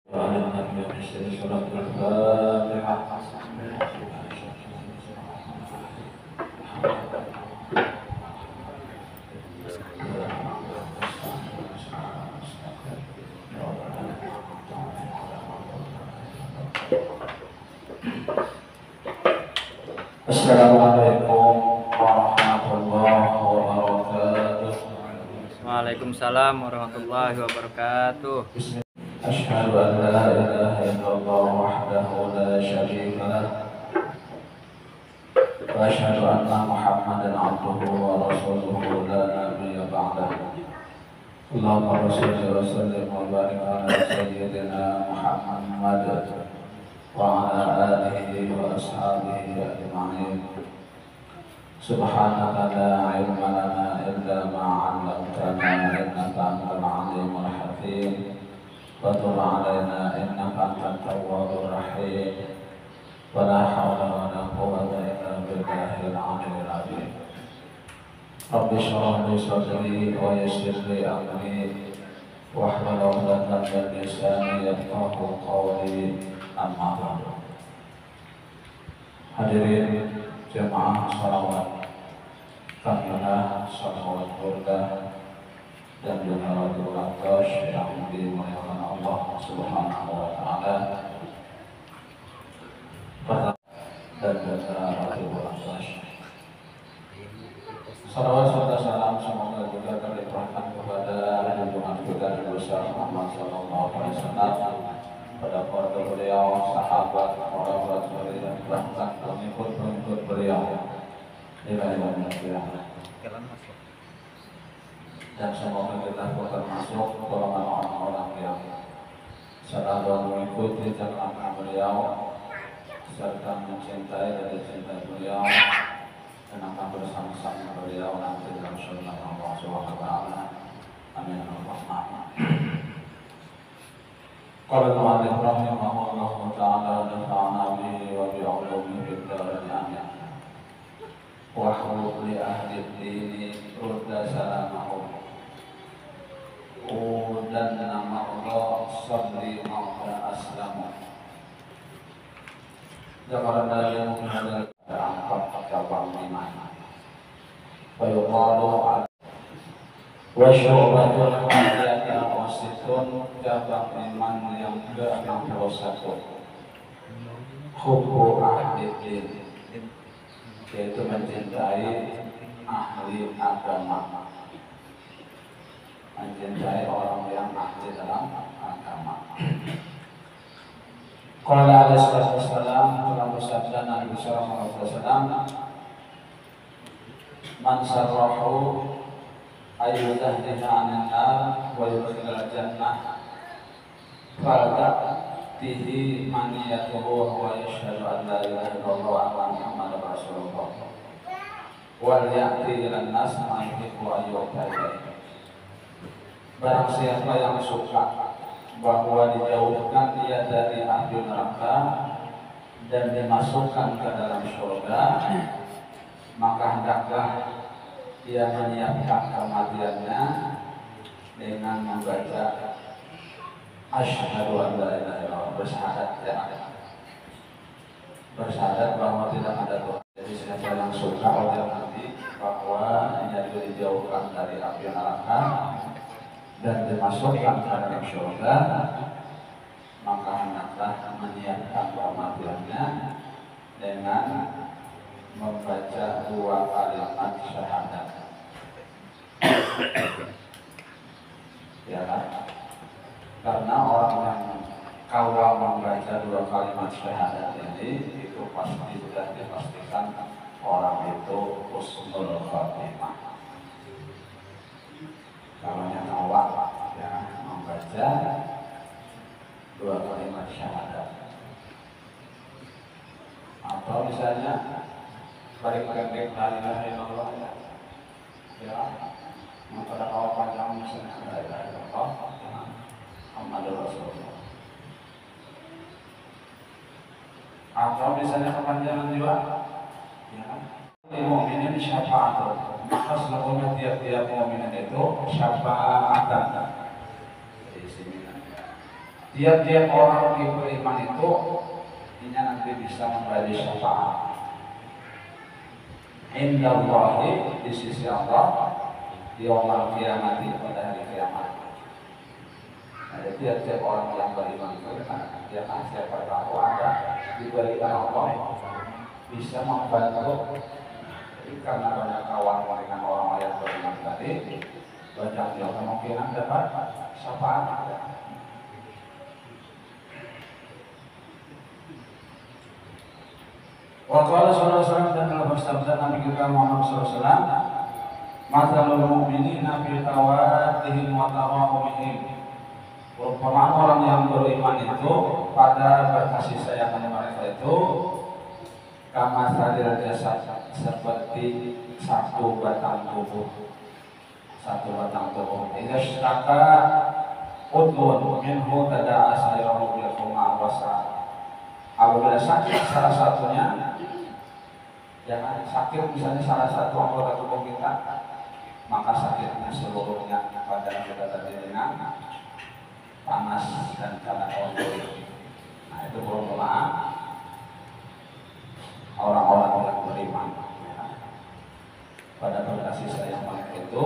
Assalamualaikum warahmatullahi wabarakatuh. Waalaikumsalam warahmatullahi wabarakatuh. Asyhadu an la ilaha illallah wahdahu la syarika lah wa asyhadu anna Muhammadan abduhu wa rasuluhu la nabiyya ba'dahu. Allahumma shalli wa sallim wa barik ala sayyidina Muhammad wa ala alihi wa ashabihi ajma'in. Subhanaka la ilma lana illa ma 'allamtana innaka antal 'alimul hakim. Wa tub 'alaina innaka antat tawwabur rahim. Wa la hawla wa la quwwata illa billahil 'aliyyil 'azim. Rabbi shrah li sadri wa yassir li amri wahlul 'uqdatam min lisani yafqahu qawli. Amma ba'du. Hadirin jemaah salawat kamilah, salawat burdah dan junaratul aqdash yang dimuliakan Allah Subhanahu wa ta'ala dan junaratul aqdash. Salawat serta salam semoga juga terlimpahkan kepada junjungan kita Nabi besar Muhammad sallallahu alaihi wasallam, pada keluarga beliau, sahabat, orang-orang beliau, dan bahkan pengikut-pengikut beliau ila yaumil qiyamah. Dan semoga kita pun termasuk golongan orang-orang yang selalu mengikuti jalan beliau serta mencintai dan dicintai beliau dan akan bersama-sama beliau nanti dalam surga Allah Subhanahu wa ta'ala. Amin. Qala al-mu'allif rahimahullahu ta'ala nafa'ana bihi wa bi'ulumihi fid dharain amin. Wa huruf li ahli dini rudda salamahum. Dan nama Allah sabri mauta aslamu. Jakaran dari mungkin angkat cabang iman. Wa yuqalu wa syu'batul hadiyati awasitun cabang iman yang ke-61. Hubbu ahli din, yaitu mencintai ahli agama, mencintai orang yang ahli dalam agama. Qala alaihi wasallam, telah bersabda Nabi sallallahu alaihi wasallam, man sarrahu ayyudahdiha 'anil nar wa yudkhilal jannah fa'atihi maniyatuhu wa yashhadu an la ilaha illallah wa anna Muhammadar Rasulullah wal ya'ti ilan nas ma yuhibbu ayyuhta ilaihi. Barang siapa yang suka bahwa dijauhkan dia dari api neraka dan dimasukkan ke dalam surga, maka hendaklah dia menyiapkan kematiannya dengan membaca asyhadu an la ilaha illallah, bersyahadat bahwa tidak ada Tuhan. Jadi siapa yang suka oleh Nabi bahwa ia dijauhkan dari api neraka dan dimasukkan ke dalam surga, maka hendaklah menyiapkan kematiannya dengan membaca dua kalimat syahadat. Ya kan? Karena orang yang kawal membaca dua kalimat syahadat ini itu pasti sudah dipastikan orang itu husnul khatimah. Kalau yang awal ya membaca dua kalimat syahadat, atau misalnya balik pendek la ilaha illallah ya, pada awal panjang misalnya la ilaha illallah Muhammadur Rasulullah, atau misalnya kepanjangan juga ya kan, mukminin syafa'atun, maka selalunya tiap-tiap mukminin itu syafa'atan. Di sini tiap-tiap orang yang beriman itu ini nanti bisa memberi syafaat indallahi di sisi Allah yaumul qiyamah pada hari kiamat. Ada tiap-tiap orang yang beriman itu dia kan siapa tahu ada diberikan Allah bisa membantu. Jadi karena banyak kawan dengan orang yang beriman tadi banyak yang kemungkinan dapat syafaat. Waqala sallallahu alaihi wasallam dan Allah bersabda Nabi kita Muhammad sallallahu alaihi wasallam, "Mathalul mu'minina fi tawaddihim wa tarahumihim." Perumpamaan orang yang beriman itu pada berkasih sayang mereka itu kama sadil jasad seperti satu batang tubuh. Idza syaka udhun minhu tada'a sayrahu bil quma wasa. Apabila sakit salah satunya, jangan sakit misalnya salah satu anggota tubuh kita, maka sakitnya seluruhnya pada kita tadi dengan panas dan karena kotor. Nah itu perumpamaan orang-orang yang beriman. Pada berkasih sayang mereka itu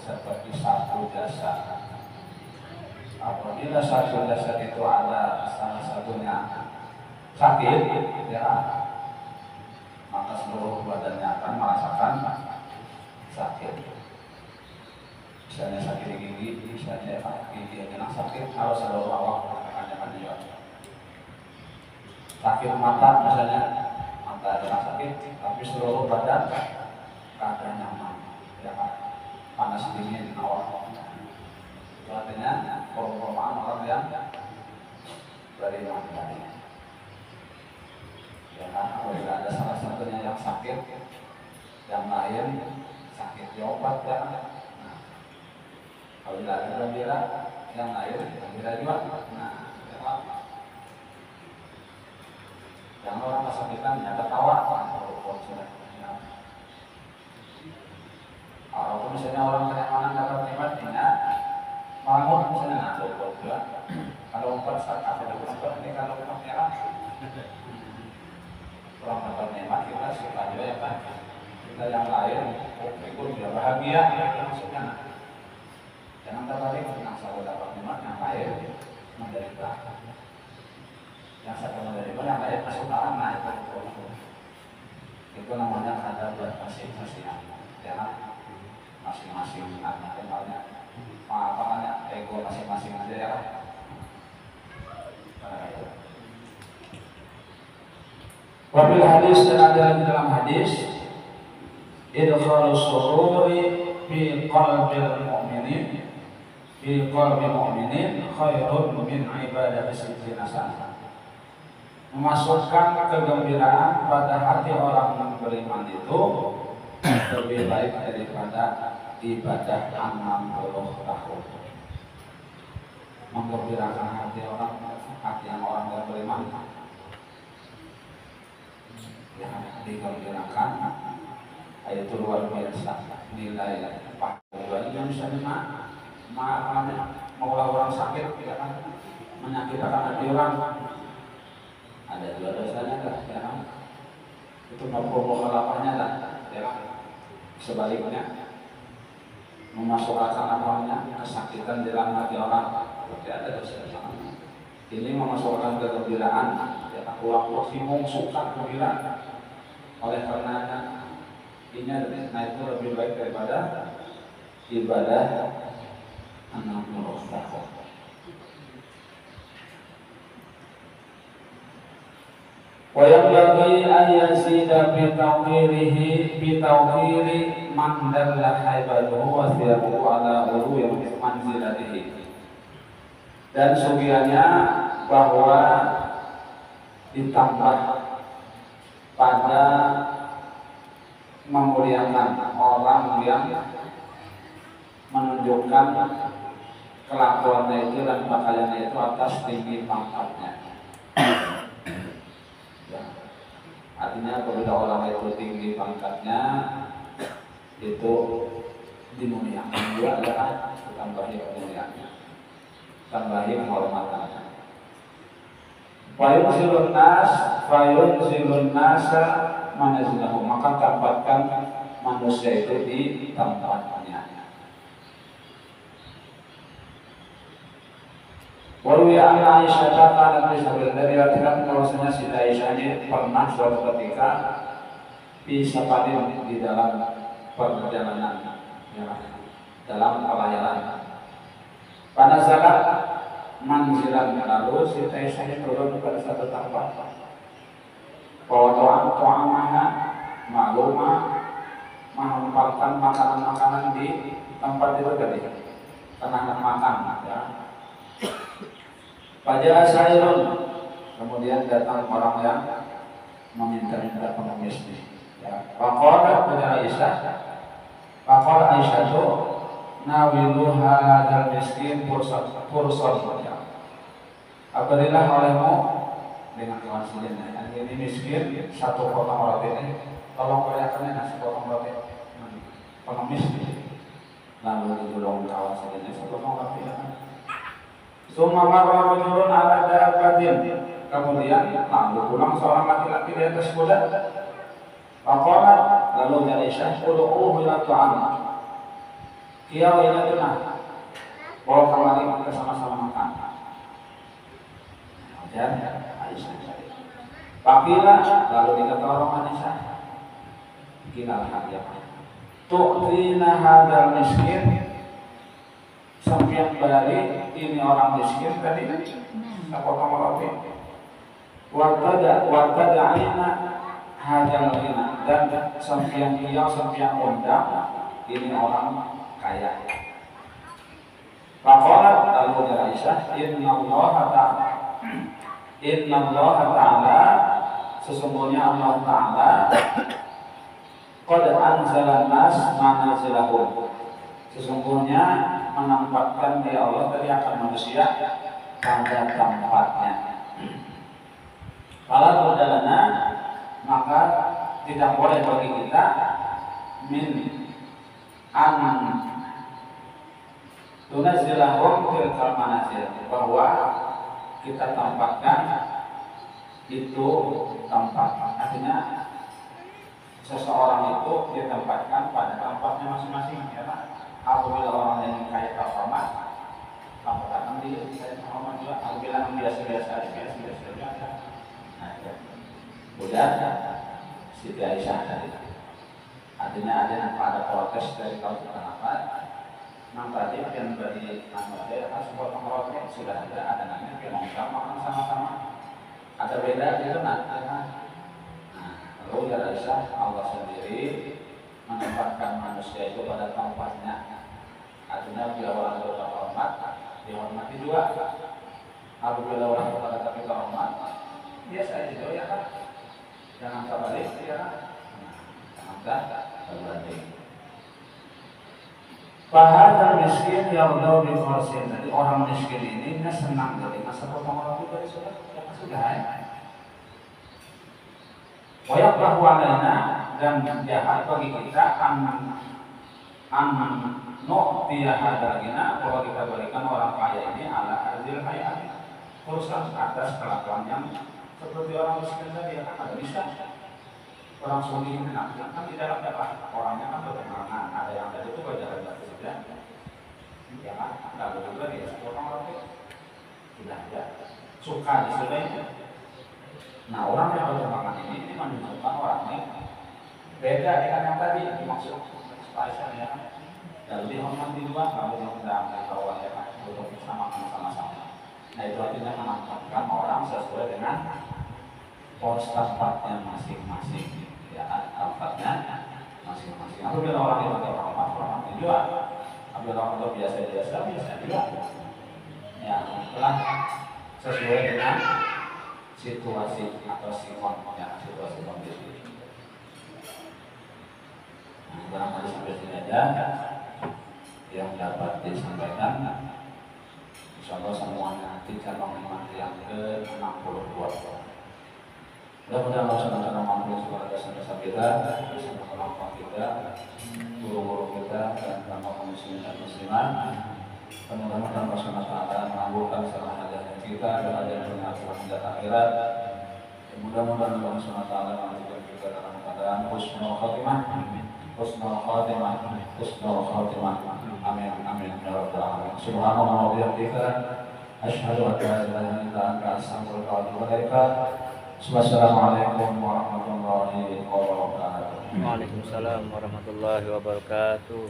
seperti satu jasad. Apabila satu jasad itu ada salah satunya sakit, ya, maka seluruh badannya akan merasakan sakit. Misalnya sakit gigi, misalnya gigi yang kena sakit, harus seluruh awak merasakan juga. Sakit mata, misalnya mata kena sakit, tapi seluruh badan keadaan nyaman, ya, panas dingin awak. Itu artinya perumpamaan orang yang beriman tadi. Ya kan, apabila ada salah satunya yang sakit, yang lain sakit diobat ya. Nah, apabila ada gembira, yang lain gembira juga. Nah, ya kan. Yang orang kesakitan ya ketawa. Kalau misalnya orang kenyaman dapat nikmatnya, bangun misalnya ngantuk juga. Kalau umpat saat apa dapat ini kalau umpat merah. Orang dapat nikmat kita suka juga ya kan. Kita yang lain, ikut dia bahagia, itu maksudnya. Jangan terbalik, yang satu dapat nikmat, yang lain menderita. Yang satu menderita, yang lain masuk dalam, nah itu namanya ada berkasih-kasihan. Jangan masing-masing temanya, apa ego masing-masing aja ya. Wabil hadis dan ada di dalam hadis idkhalus sururi fi qalbil mu'minin fi qalbil mu'minin khairun min ibadati sittina sana. Memasukkan kegembiraan pada hati orang yang beriman itu lebih baik daripada ibadah 60 tahun. Menggembirakan hati yang orang yang beriman yang digembirakan itu luar biasa nilai pahala yang misalnya mengolah orang sakit ya kan, menyakitkan hati orang ada dua dosanya kan ya kan, itu memperoleh lah ya kan. Sebaliknya memasukkan apanya kesakitan di dalam hati orang berarti ada dosa. Ini memasukkan kegembiraan ya, orang maksimum suka gembira. Oleh karenanya ini itu lebih baik daripada ibadah 60 tahun. Wa yanbaghi an yazida bi tawqiri man dalla haibaluhu wa siyabuhu ala ulwi manzilatihi. Dan sugiannya bahwa ditambah pada memuliakan orang yang menunjukkan kelakuannya itu dan pakaiannya itu atas tinggi pangkatnya. Ya. Artinya apabila orang itu tinggi pangkatnya itu dimuliakan juga adalah tambahi kemuliaannya, tambahi penghormatan. fayunzilun nasa manazilahu, maka tempatkan manusia itu di tempatnya. Waruya an Aisyah kanat diriwayatkan bahwasanya Siti Aisyah ini pernah suatu ketika bisa paling di dalam perjalanan, ya, dalam pelayaran. Panazalat manzilan, lalu Siti Aisyah turun pada satu tempat. Ta'amaha ma'lumah, menempatkan makanan-makanan di tempat itu tadi, tengah makan, ya. Pada sairun, kemudian datang orang yang meminta-minta pengemis, ya. Faqala Aisyah itu nawilu hadzal miskin fursan, ya. Berilah olehmu dengan kewajiban, ini miskin satu potong roti, tolong berikan nasi potong roti pengemis, lalu ditolong kawasan ini satu potong roti. Summa marra rajulun ala dabbatin, kemudian lalu pulang seorang laki-laki di atas kuda. Faqala, lalu Aisyah ud'uhu ila ta'am, kiau ila tunah, bawa kemari kita sama-sama makan. Dan Aisyah Pakila, lalu dikata orang Aisyah, gila hadiah tu'tina hadzal miskin, sampai balik ini orang miskin tadi sepotong roti. Watada'ina hadzal ghina, dan sampai undang ini orang kaya. Faqalat, lalu Aisyah, Inna Allah Ta'ala, sesungguhnya Allah Ta'ala qad anzalan nas manazilahum, sesungguhnya menempatkan dia Allah tadi akan manusia pada tempatnya. Kalau berjalana, maka tidak boleh bagi kita min an tunazilahum tilkal manazil, bahwa kita tempatkan itu tempat, artinya seseorang itu ditempatkan pada tempatnya masing-masing, ya. Apabila orang yang kaya terhormat, tempatkan dia kaya terhormat juga. Apabila yang biasa-biasa aja. Nah, ya. Udah, Siti Aisyah tadi. Artinya ada protes dari kaum kenapa? Nah tadi yang dari anggota harus potong roti sudah ada namanya kita makan sama-sama. Ada beda gitu nanti. Lalu ya Aisyah, Allah sendiri menempatkan manusia itu pada tempatnya. Artinya bila orang itu terhormat, dihormati juga. Apabila orang itu tapi terhormat, biasa aja ya kan. Jangan terbalik, ya kan. Jangan terbalik. Fahadal miskin yaudau bi qarsin. Jadi orang miskin ini senang dari masa potong roti dari sudah ya. Wayaqlahu alaina, dan jahat bagi kita an nu'tiya hadzal ghina, bahwa kita berikan orang kaya ini ala hadzil hayat, urusan atas kelakuan yang seperti orang miskin tadi, kan ada bisa. Orang suni ini kan di dalam dapat orangnya kan bertentangan, ada yang tadi itu berjalan saja, ya kan, nggak begitu lagi ya, orang tidak ada suka di sini. Nah orang yang bertentangan ini menunjukkan orang ini beda dengan yang tadi dimaksud Aisyah, ya kan, dan dihormati juga, kalau yang tidak tahu ya kan, untuk sama-sama. Nah itu artinya menempatkan orang sesuai dengan pos tempatnya masing-masing, ya, tempatnya masing-masing. Apabila orang itu terhormat, orang juga. Apabila orang itu biasa juga. Ya, telah sesuai dengan situasi atau situasi kondisi. Nah, barangkali sampai sini aja yang dapat disampaikan. Insyaallah semuanya nanti cabang iman yang ke-62. Mudah-mudahan Allah SWT mampu segala dosa-dosa kita, bersama kelompok kita, guru-guru kita, dan kaum muslimin dan muslimat. Mudah-mudahan Allah SWT mengabulkan segala hajat kita dan dunia dan akhirat. Mudah-mudahan Allah SWT memberikan kita dalam keadaan husnul khatimah, husnul khatimah, husnul khatimah. Amin, amin ya rabbal alamin. Subhanallah wa bihamdika, asyhadu an la ilaha illa anta, astaghfiruka wa atubu ilaik. Wassalamualaikum warahmatullahi wabarakatuh. Waalaikumsalam warahmatullahi wabarakatuh.